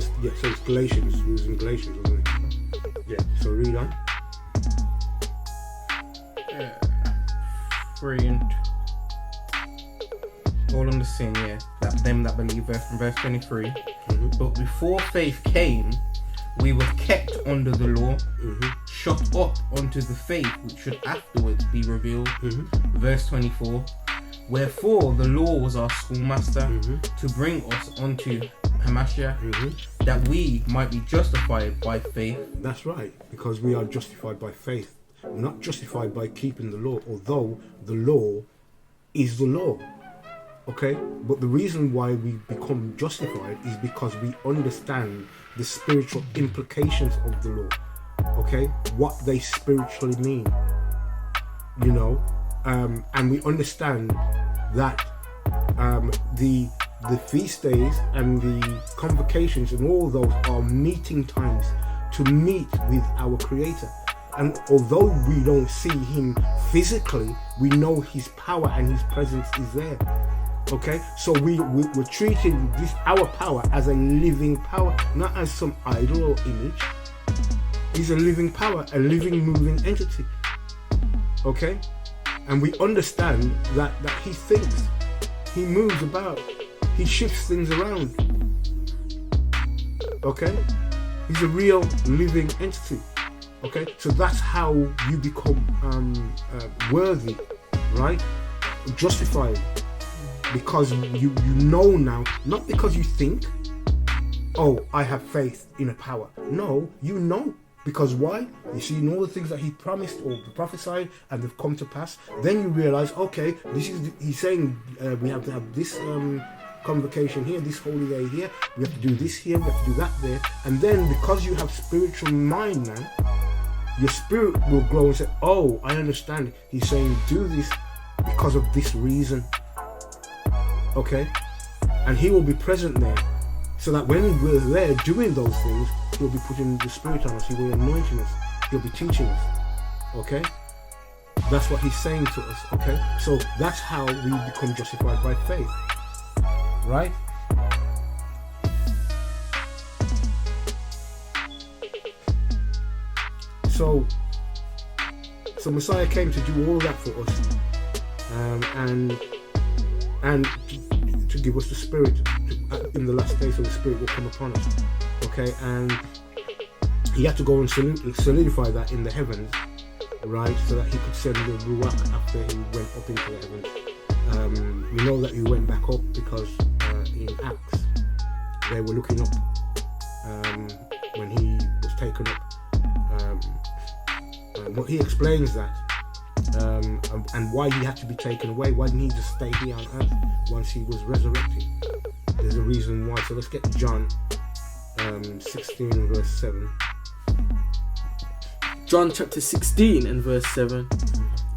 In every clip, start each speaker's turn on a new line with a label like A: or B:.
A: So it's Galatians. We was in Galatians, wasn't it? Yeah. So read on.
B: 3 and all on the sin, yeah. That them that believe, verse 23.
A: Mm-hmm.
B: But before faith came, we were kept under the law, shut up unto the faith which should afterwards be revealed. Verse 24. Wherefore the law was our schoolmaster to bring us unto Hamashiach, that we might be justified by faith.
A: That's right, because we are justified by faith. We're not justified by keeping the law, although the law is the law. Okay? But the reason why we become justified is because we understand the spiritual implications of the law. Okay? What they spiritually mean. You know? And we understand that the feast days and the convocations and all those are meeting times to meet with our Creator. And although we don't see him physically, we know his power and his presence is there. Okay, so we're treating this our power as a living power, not as some idol or image. He's a living power, a living, moving entity. Okay, and we understand that he thinks, he moves about, he shifts things around. Okay, he's a real living entity. Okay, so that's how you become worthy, right? Justified, because you know now, not because you think, oh, I have faith in a power. No, you know, because why? You see, in all the things that he promised or prophesied and they've come to pass. Then you realize, okay, he's saying we have to have this convocation here, this holy day here. We have to do this here. We have to do that there. And then because you have spiritual mind now, your spirit will grow and say, oh, I understand. He's saying do this because of this reason. Okay? And he will be present there. So that when we're there doing those things, he'll be putting the spirit on us. He will be anointing us. He'll be teaching us. Okay? That's what he's saying to us. Okay? So that's how we become justified by faith. Right? So Messiah came to do all that for us, and to give us the Spirit in the last days, so the Spirit will come upon us. Okay, and he had to go and solidify that in the heavens, right, so that he could send the Ruach after he went up into the heavens. We know that he went back up because in Acts they were looking up when he was taken up. But he explains that and why he had to be taken away. Why didn't he just stay here on earth once he was resurrected? There's a reason why. So let's get to John 16 verse 7.
C: John chapter 16 and verse 7.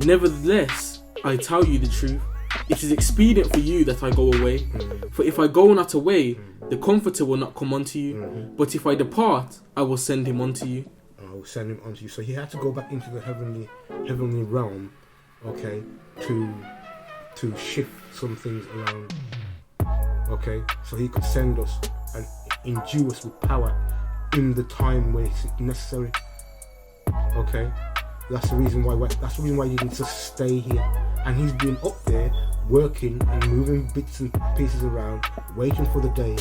C: Nevertheless, I tell you the truth. It is expedient for you that I go away. For if I go not away, the Comforter will not come unto you. But if I depart, I will send him unto you.
A: I will send him unto you. So he had to go back into the heavenly realm, okay, to shift some things around. Okay, so he could send us and endue us with power in the time when it's necessary. Okay, that's the reason why he didn't just stay here. And he's been up there working and moving bits and pieces around, waiting for the day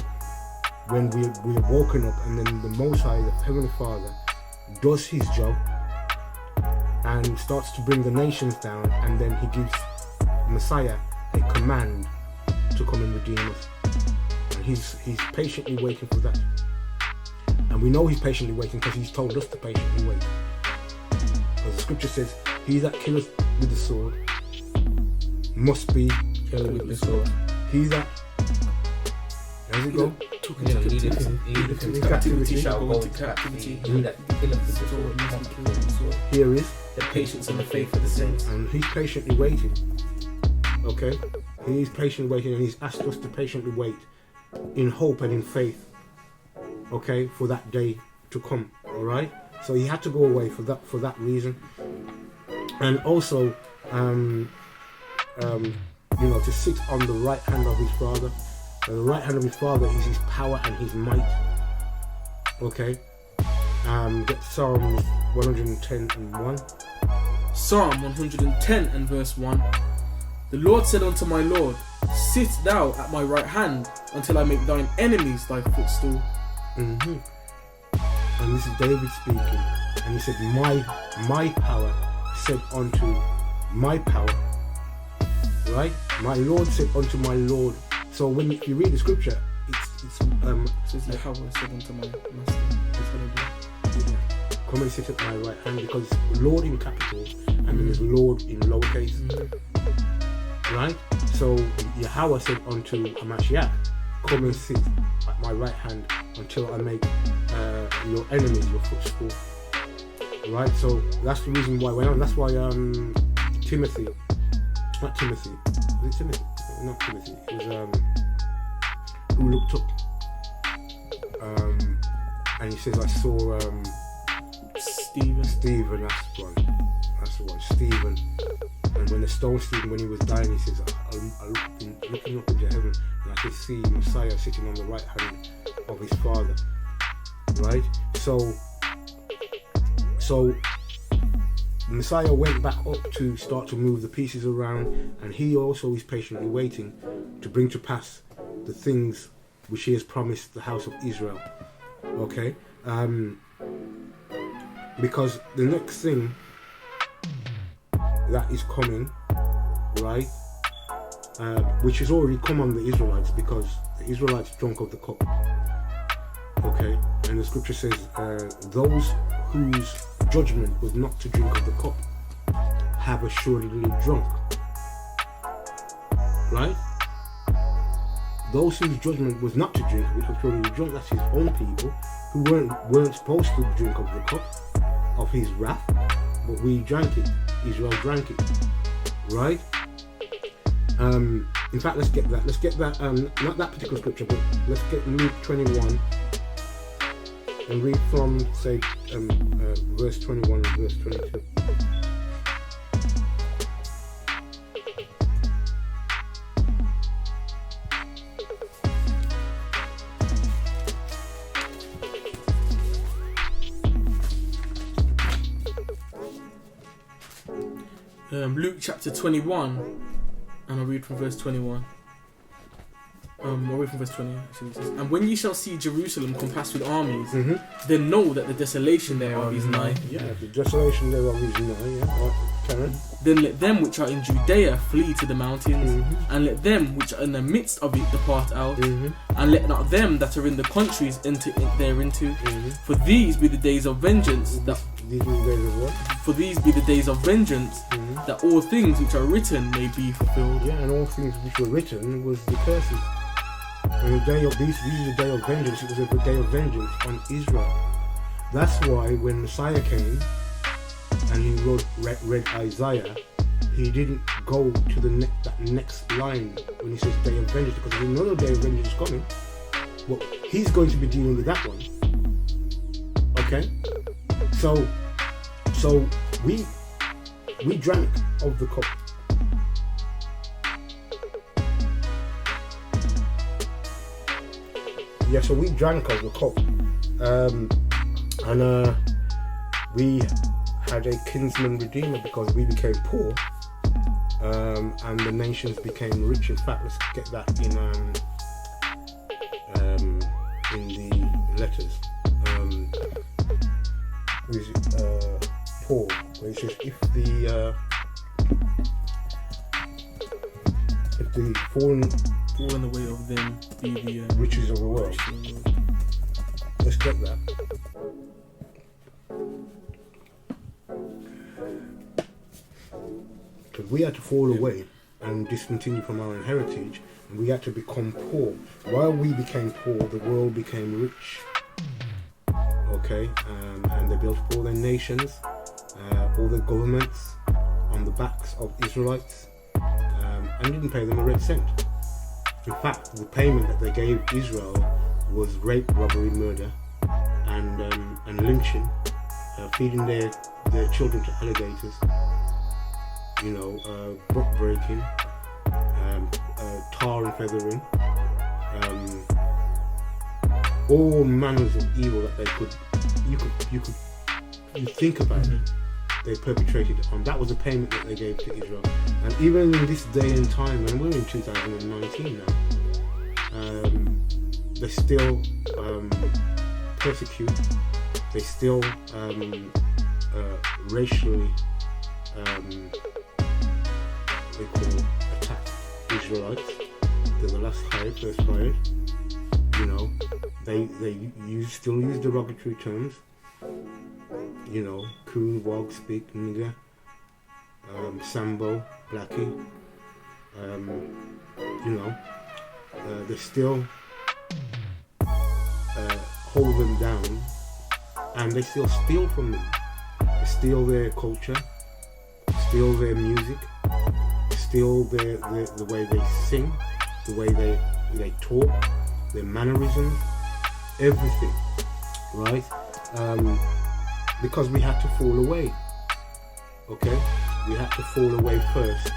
A: when we're woken up, and then the Most High, the Heavenly Father, does his job and starts to bring the nations down, and then he gives Messiah a command to come and redeem us. And he's patiently waiting for that. And we know he's patiently waiting because he's told us to patiently wait. Because the scripture says, he that killeth with the sword must be killed with the sword. He that... How's it go?
B: Captivity shall go into captivity. He that killeth with the sword must be killed with the sword.
A: Here is
B: the patience and the faith of the saints.
A: And he's patiently waiting. Okay? He's patiently waiting, and he's asked us to patiently wait in hope and in faith. Okay? For that day to come. Alright? So he had to go away for that reason. And also to sit on the right hand of his Father. The right hand of his Father is his power and his might. Okay. Get Psalms 110 and 1.
C: Psalm 110 and verse 1. The Lord said unto my Lord, sit thou at my right hand until I make thine enemies thy footstool.
A: Mm-hmm. And this is David speaking. And he said, my power said unto my power. Right? My Lord said unto my Lord. So when you read the scripture, it
C: says Yahweh said unto my master,
A: come and sit at my right hand, because it's Lord in capitals and then there's Lord in lowercase. Mm-hmm. Right? So Yahweh said unto Hamashiach, come and sit at my right hand until I make your enemies your footstool. Right? So that's the reason why that's why Timothy, not Timothy, was it Timothy? Not Timothy, it was who looked up and he says, I saw
C: Stephen,
A: that's the one, Stephen. And when they stoned Stephen when he was dying, he says, looking up into heaven, and I could see Messiah sitting on the right hand of his Father. Right? So Messiah went back up to start to move the pieces around, and he also is patiently waiting to bring to pass the things which he has promised the house of Israel. Okay? Because the next thing that is coming, right, which has already come on the Israelites, because the Israelites drunk of the cup. Okay? And the scripture says, those whose judgment was not to drink of the cup have assuredly drunk. Right? Those whose judgment was not to drink, which was assuredly drunk, that's his own people, who weren't supposed to drink of the cup of his wrath, but we drank it. Israel drank it. Right? In fact, let's get that, not that particular scripture, but let's get Luke 21 and read from, say, verse 21 and verse 22.
C: Luke chapter 21, and I'll read from verse 21. I'll read from verse 20. Actually, it says, and when ye shall see Jerusalem compassed with armies, then know that the desolation thereof is nigh.
A: Yeah, the desolation thereof is nigh. Yeah.
C: Then let them which are in Judea flee to the mountains, and let them which are in the midst of it depart out, and let not them that are in the countries enter thereinto. For these be the days of vengeance. For these be the days of vengeance, that all things which are written may be fulfilled.
A: Yeah, and all things which were written was the curses. And the day of this is the day of vengeance. It was a day of vengeance on Israel. That's why when Messiah came and he read Isaiah, he didn't go to that next line when he says day of vengeance, because there's another day of vengeance coming. Well, he's going to be dealing with that one. Okay? So we drank of the cup. Yeah, so we drank of the cup. And we had a kinsman-redeemer, because we became poor, and the nations became rich. In fact, let's get that in the letters. Paul, where he says, if the fallen
C: away of them be the
A: riches of the world. Let's get that. Because we had to fall away and discontinue from our heritage, and we had to become poor. While we became poor, the world became rich. Okay, and they built all their nations, all their governments on the backs of Israelites, and didn't pay them a red cent. In fact, the payment that they gave Israel was rape, robbery, murder, and lynching, feeding their children to alligators, book breaking, tar and feathering, all manners of evil that you think about it, they perpetrated on. That was a payment that they gave to Israel. And even in this day and time, and we're in 2019 now, they still persecute, they still racially they call attack Israelites. They're the last hired, first hired. You know, they still use derogatory terms. You know, coon, wog, speak, nigger, sambo, blackie. You know, they still hold them down, and they still steal from them. They steal their culture, steal their music, steal the way they sing, the way they talk, their mannerisms, everything, right? Because we had to fall away, okay? We had to fall away first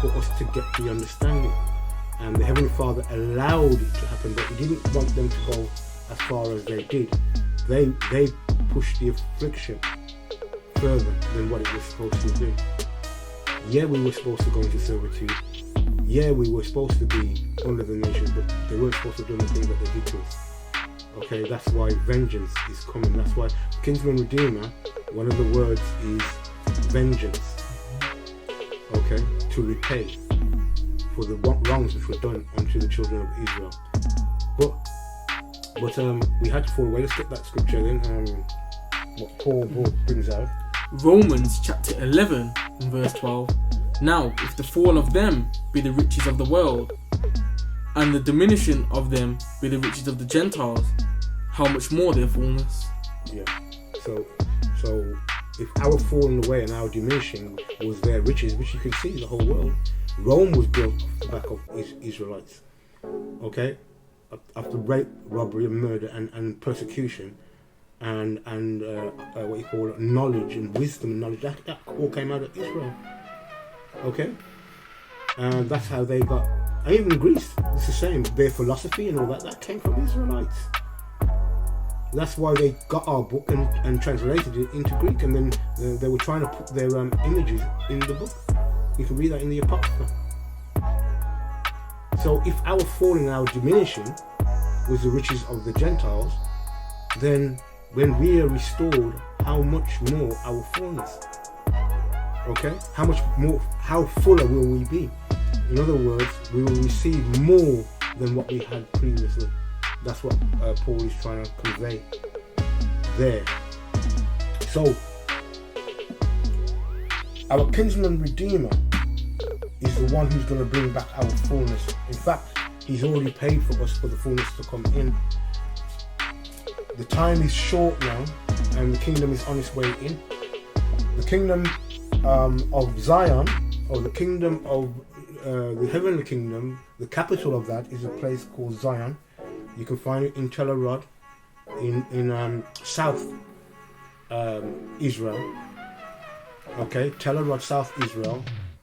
A: for us to get the understanding. And the Heavenly Father allowed it to happen, but He didn't want them to go as far as they did. They pushed the affliction further than what it was supposed to do. Yeah, we were supposed to go into servitude. Yeah, we were supposed to be under the nations, but they weren't supposed to do the things that they did to us. Okay, that's why vengeance is coming. That's why kinsman-redeemer, one of the words is vengeance. Okay, to repay for the wrongs which were done unto the children of Israel. But we had to fall away. Let's get that scripture then. What Paul brings out.
C: Romans chapter 11 and verse 12. Now, if the fall of them be the riches of the world, and the diminishing of them be the riches of the Gentiles, how much more their fullness?
A: Yeah. So if our falling away and our diminishing was their riches, which you can see the whole world. Rome was built off the back of Israelites. Okay? After rape, robbery, and murder, and persecution, and what you call knowledge and wisdom and knowledge, that all came out of Israel. Okay? And that's how they got. And even Greece, it's the same. Their philosophy and all that came from Israelites. That's why they got our book and translated it into Greek, and then they were trying to put their images in the book. You can read that in the Apocrypha. So if our falling, our diminishing was the riches of the Gentiles, then when we are restored, how much more our fullness? Okay? How much more, how fuller will we be? In other words, we will receive more than what we had previously. That's what Paul is trying to convey there. So, our kinsman-redeemer is the one who's going to bring back our fullness. In fact, He's already paid for us for the fullness to come in. The time is short now, and the kingdom is on its way in. The kingdom of Zion, or the kingdom of the heavenly kingdom, the capital of that is a place called Zion. You can find it in Tel Arod, in South Israel. Okay, Tel Arod, South Israel,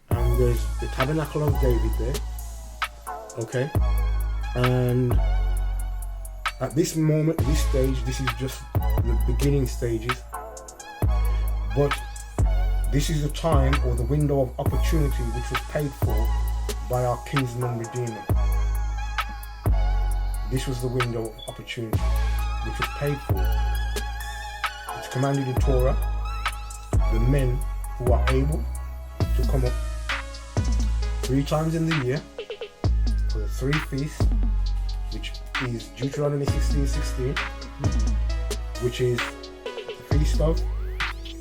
A: and there's the Tabernacle of David there. Okay, and at this moment, at this stage, this is just the beginning stages. But this is the time or the window of opportunity which was paid for by our kinsman-redeemer. This was the window of opportunity which was paid for. It's commanded in Torah, the men who are able to come up 3 times in the year for the 3 feasts, which is Deuteronomy 16:16, which is the Feast of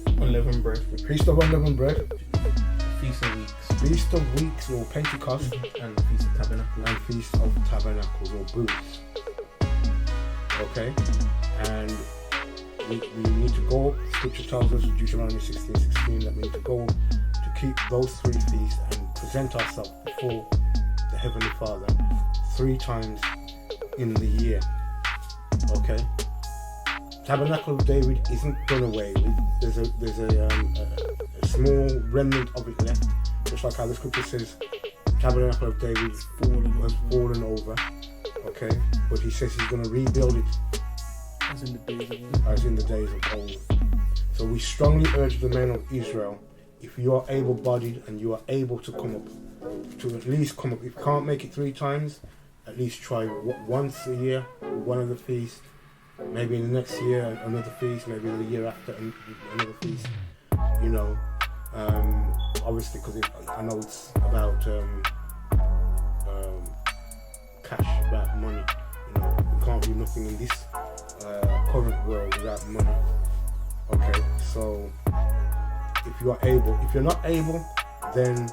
B: Unleavened bread.
A: The Feast of Unleavened Bread,
B: Feast of Weeks.
A: Feast of Weeks or Pentecost,
B: And Feast of Tabernacles.
A: and Feast of Tabernacles or Booths. Okay, and we need to go. Scripture tells us, Deuteronomy 16:16, that we need to go to keep those 3 feasts and present ourselves before the Heavenly Father 3 times in the year. Okay. Tabernacle of David isn't done away with. There's a small remnant of it left, just like how the scripture says, Tabernacle of David has fallen over. Okay, but he says he's going to rebuild it
C: As in the days of
A: as in the days of old. So we strongly urge the men of Israel, if you are able-bodied and you are able to come up, to at least come up. If you can't make it 3 times, at least try once a year, one of the feasts. Maybe in the next year another feast. Maybe the year after another feast. You know, obviously because I know it's about cash, about money. You know, you can't do nothing in this current world without money. Okay, so if you are able, if you're not able, then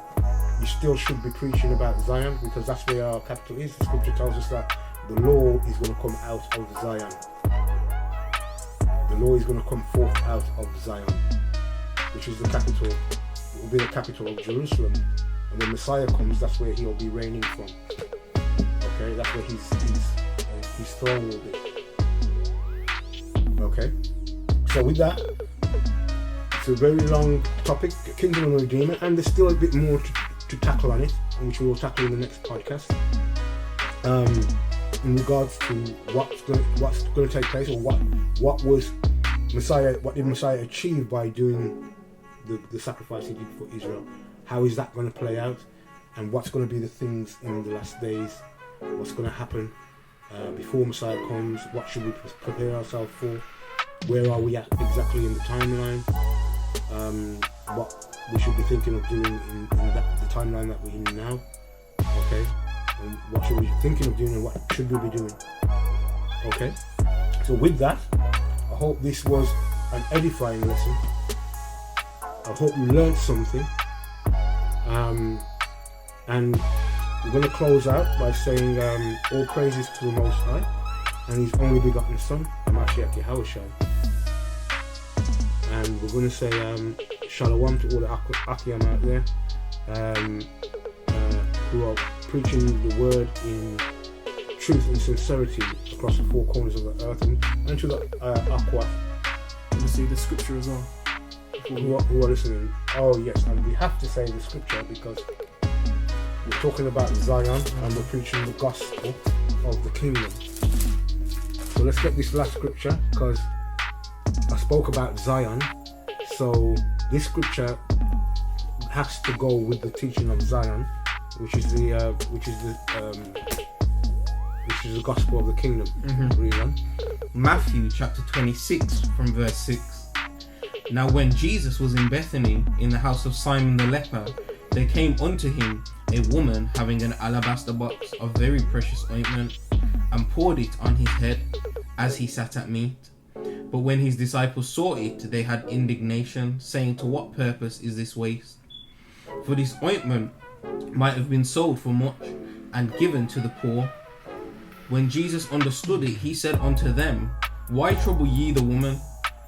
A: you still should be preaching about Zion, because that's where our capital is. The scripture tells us that the law is going to come out of Zion. The law is going to come forth out of Zion, which is the capital. It will be the capital of Jerusalem. And when Messiah comes, that's where he'll be reigning from. Okay, that's where his throne will be. Okay, so with that, it's a very long topic, kinsman-redeemer, and there's still a bit more to tackle on it, which we will tackle in the next podcast. In regards to what's going to take place, or what did Messiah achieve by doing the sacrifice he did for Israel? How is that going to play out? And what's going to be the things in the last days? What's going to happen before Messiah comes? What should we prepare ourselves for? Where are we at exactly in the timeline? What we should be thinking of doing in the timeline that we're in now? Okay, and what should we be thinking of doing, and what should we be doing? Okay, so with that, I hope this was an edifying lesson. I hope you learned something. And we're going to close out by saying all praises to the Most High and His only begotten Son, Mashiach Yahushua. And we're going to say Shalawam to all the Akiyam out there who are preaching the word in truth and sincerity across the 4 corners of the earth, and to the Aqua.
C: You see the scripture as well.
A: Who are listening. Oh yes, and we have to say the scripture because we're talking about Zion and we're preaching the gospel of the kingdom. So let's get this last scripture, because I spoke about Zion, so this scripture has to go with the teaching of Zion, which is the gospel of the kingdom. Read on.
B: Matthew chapter 26 from verse 6. Now when Jesus was in Bethany in the house of Simon the leper, there came unto him a woman having an alabaster box of very precious ointment, and poured it on his head as he sat at meat. But when his disciples saw it, they had indignation, saying, To what purpose is this waste? For this ointment might have been sold for much, and given to the poor. When Jesus understood it, he said unto them, Why trouble ye the woman?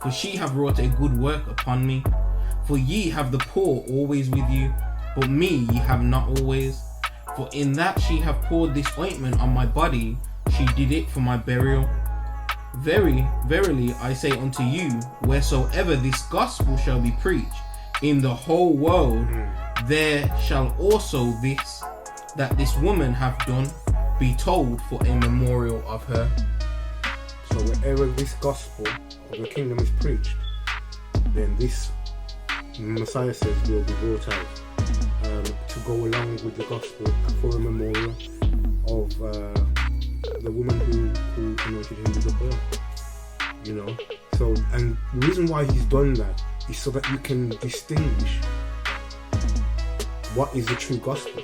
B: For she hath wrought a good work upon me. For ye have the poor always with you, but me ye have not always. For in that she hath poured this ointment on my body, she did it for my burial. Verily I say unto you, wheresoever this gospel shall be preached in the whole world, there shall also this, that this woman hath done, be told for a memorial of her.
A: So wherever this gospel of the kingdom is preached, then this, Messiah says, will be brought out to go along with the gospel for a memorial of the woman who anointed him with the oil. You know, so, and the reason why he's done that is so that you can distinguish what is the true gospel.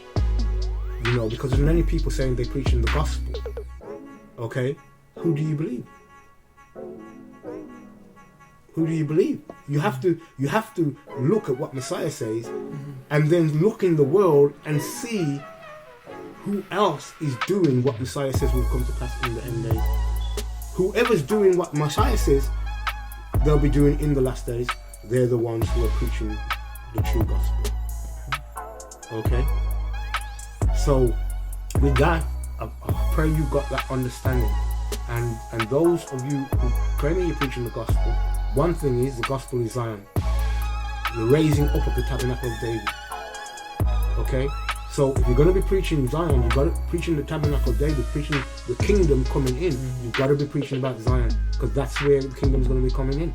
A: You know, because there's many people saying they're preaching the gospel. Okay, who do you believe? Who do you believe? You have to look at what Messiah says, and then look in the world and see who else is doing what Messiah says will come to pass in the end days. Whoever's doing what Messiah says they'll be doing in the last days, they're the ones who are preaching the true gospel. Okay? So with that, I pray you got that understanding. And those of you who claim that you're preaching the gospel, one thing is, the gospel is Zion, the raising up of the tabernacle of David. Okay? So if you're going to be preaching Zion, you've got to preaching the tabernacle of David, preaching the kingdom coming in. You've got to be preaching about Zion, because that's where the kingdom's going to be coming in.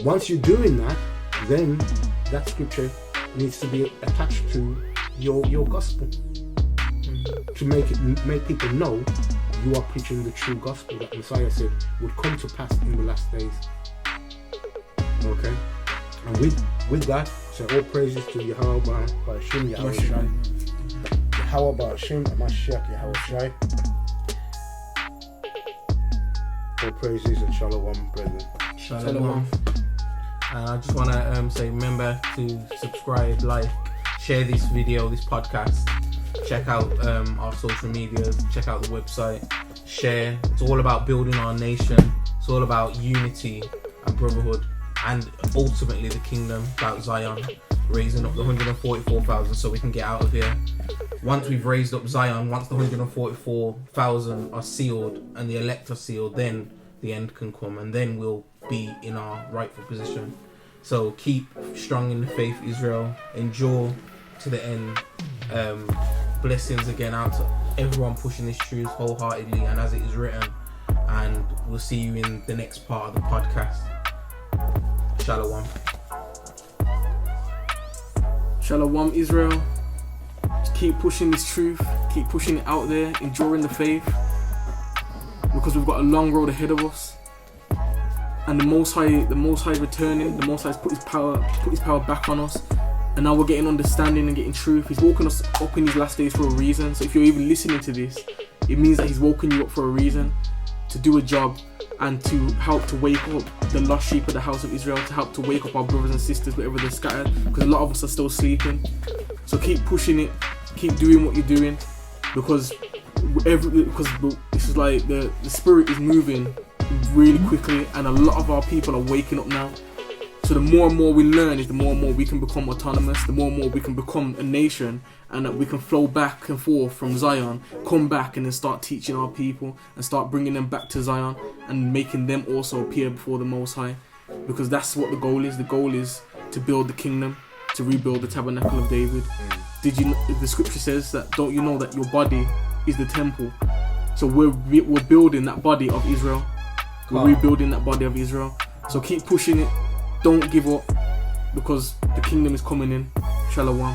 A: Once you're doing that, then that scripture needs to be attached to your gospel to make people know you are preaching the true gospel that Messiah said would come to pass in the last days. Okay, and with that, so all praises to Yahweh Ba'ashim, Yahweh Shai, Yahweh Ba'ashim, Mashiach, Yahweh Shai. All praises and Shalawam, brethren.
B: Shalom. I just want to say, remember to subscribe, like, share this video, this podcast. Check out our social medias. Check out the website. Share. It's all about building our nation. It's all about unity and brotherhood, and ultimately the kingdom, about Zion, raising up the 144,000 so we can get out of here. Once we've raised up Zion, once the 144,000 are sealed and the elect are sealed, then the end can come, and then we'll be in our rightful position. So keep strong in the faith, Israel. Endure to the end. Blessings again out to everyone pushing this truth wholeheartedly and as it is written. And we'll see you in the next part of the podcast. Shalom.
C: Shalom, Israel. Just keep pushing this truth. Keep pushing it out there. Enduring the faith. Because we've got a long road ahead of us. And the Most High returning. The Most High has put his power back on us. And now we're getting understanding and getting truth. He's woken us up in these last days for a reason. So if you're even listening to this, it means that he's woken you up for a reason, to do a job and to help to wake up the lost sheep of the house of Israel, to help to wake up our brothers and sisters wherever they're scattered, because a lot of us are still sleeping. So keep pushing it, keep doing what you're doing, because this is like the spirit is moving really quickly, and a lot of our people are waking up now. So the more and more we learn is the more and more we can become autonomous, the more and more we can become a nation, and that we can flow back and forth from Zion, come back and then start teaching our people and start bringing them back to Zion and making them also appear before the Most High, because that's what the goal is. The goal is to build the kingdom, to rebuild the tabernacle of David. Did you? The scripture says that, don't you know that your body is the temple? So we're building that body of Israel. We're rebuilding that body of Israel. So keep pushing it. Don't give up, because the kingdom is coming in. Shalawam.